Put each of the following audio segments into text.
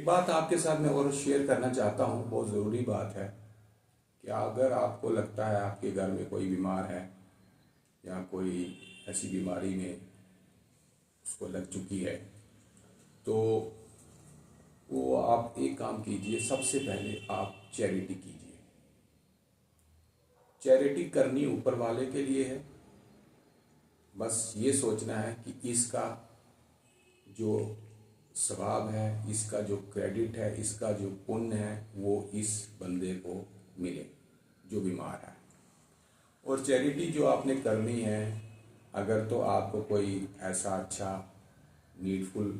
बात आपके साथ मैं और शेयर करना चाहता हूँ, बहुत ज़रूरी बात है कि अगर आपको लगता है आपके घर में कोई बीमार है या कोई ऐसी बीमारी में उसको लग चुकी है, तो वो आप एक काम कीजिए। सबसे पहले आप चैरिटी कीजिए। चैरिटी करनी ऊपर वाले के लिए है। बस ये सोचना है कि इसका जो सवाब है, इसका जो क्रेडिट है, इसका जो पुण्य है, वो इस बंदे को मिले जो बीमार है। और चैरिटी जो आपने करनी है, अगर तो आपको कोई ऐसा अच्छा नीडफुल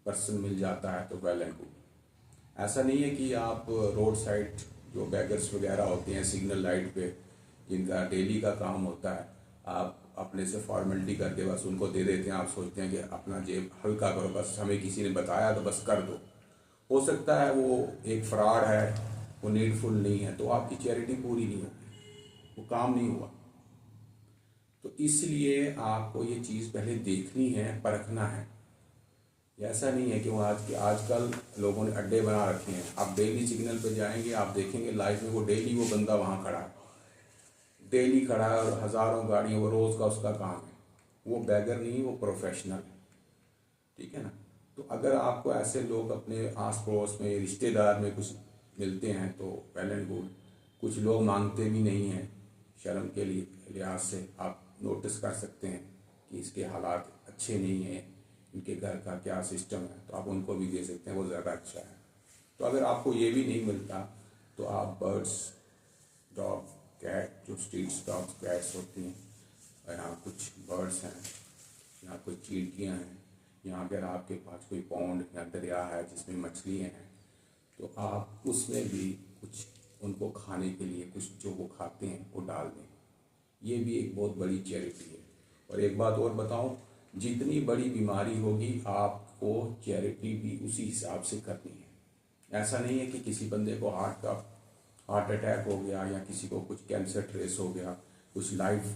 पर्सन मिल जाता है तो वेल एंड गुड। ऐसा नहीं है कि आप रोड साइड जो बैगर्स वगैरह होते हैं सिग्नल लाइट पे, जिनका डेली का काम होता है, आप अपने से फॉर्मेलिटी करके बस उनको दे देते हैं। आप सोचते हैं कि अपना जेब हल्का करो, बस हमें किसी ने बताया तो बस कर दो। हो सकता है वो एक फ्रॉड है, वो नीडफुल नहीं है, तो आपकी चैरिटी पूरी नहीं होगी, वो काम नहीं हुआ। तो इसलिए आपको ये चीज़ पहले देखनी है, परखना है। ऐसा नहीं है कि वो आजकल लोगों ने अड्डे बना रखे हैं। आप डेली सिग्नल पे जाएंगे, आप देखेंगे लाइफ में वो डेली वो बंदा वहाँ खड़ा है, डेली खड़ा है और हज़ारों गाड़ियाँ, वो रोज़ का उसका काम है। वो बैगर नहीं, वो प्रोफेशनल है। ठीक है ना। तो अगर आपको ऐसे लोग अपने आस पड़ोस में, रिश्तेदार में कुछ मिलते हैं तो वेल एंड गुड। कुछ लोग मांगते भी नहीं हैं, शर्म के लिए लिहाज से आप नोटिस कर सकते हैं कि इसके हालात अच्छे नहीं हैं, इनके घर का क्या सिस्टम है, तो आप उनको भी दे सकते हैं, वो ज़्यादा अच्छा है। तो अगर आपको ये भी नहीं मिलता तो आप बर्ड्स, डॉग, कैट, जो स्ट्रीट डॉग्स कैट्स होती हैं, यहाँ कुछ बर्ड्स हैं, यहाँ कुछ चींटियाँ हैं, यहाँ अगर आपके पास कोई पौंड या दरिया है जिसमें मछलियाँ हैं, तो आप उसमें भी कुछ उनको खाने के लिए कुछ जो वो खाते हैं वो डाल दें। ये भी एक बहुत बड़ी चैरिटी है। और एक बात और बताऊं, जितनी बड़ी बीमारी होगी आपको चैरिटी भी उसी हिसाब से करनी है। ऐसा नहीं है कि किसी बंदे को हार्ट अटैक हो गया या किसी को कुछ कैंसर ट्रेस हो गया, कुछ लाइफ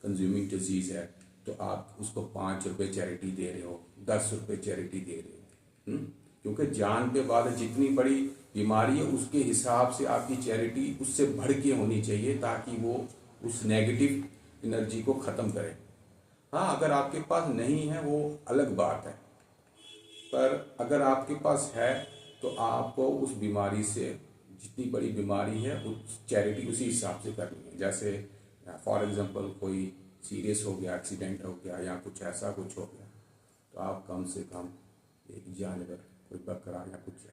कंज्यूमिंग डिजीज़ है, तो आप उसको 5 रुपये चैरिटी दे रहे हो, 10 रुपये चैरिटी दे रहे हो। क्योंकि जान के बाद जितनी बड़ी बीमारी है उसके हिसाब से आपकी चैरिटी उससे बढ़ के होनी चाहिए, ताकि वो उस नेगेटिव एनर्जी को ख़त्म करे। हाँ, अगर आपके पास नहीं है वो अलग बात है, पर अगर आपके पास है तो आपको उस बीमारी से, जितनी बड़ी बीमारी है, उस चैरिटी उसी हिसाब से करनी है। जैसे फॉर एग्जांपल कोई सीरियस हो गया, एक्सीडेंट हो गया या कुछ ऐसा कुछ हो गया, तो आप कम से कम एक जानवर, कोई बकरा या कुछ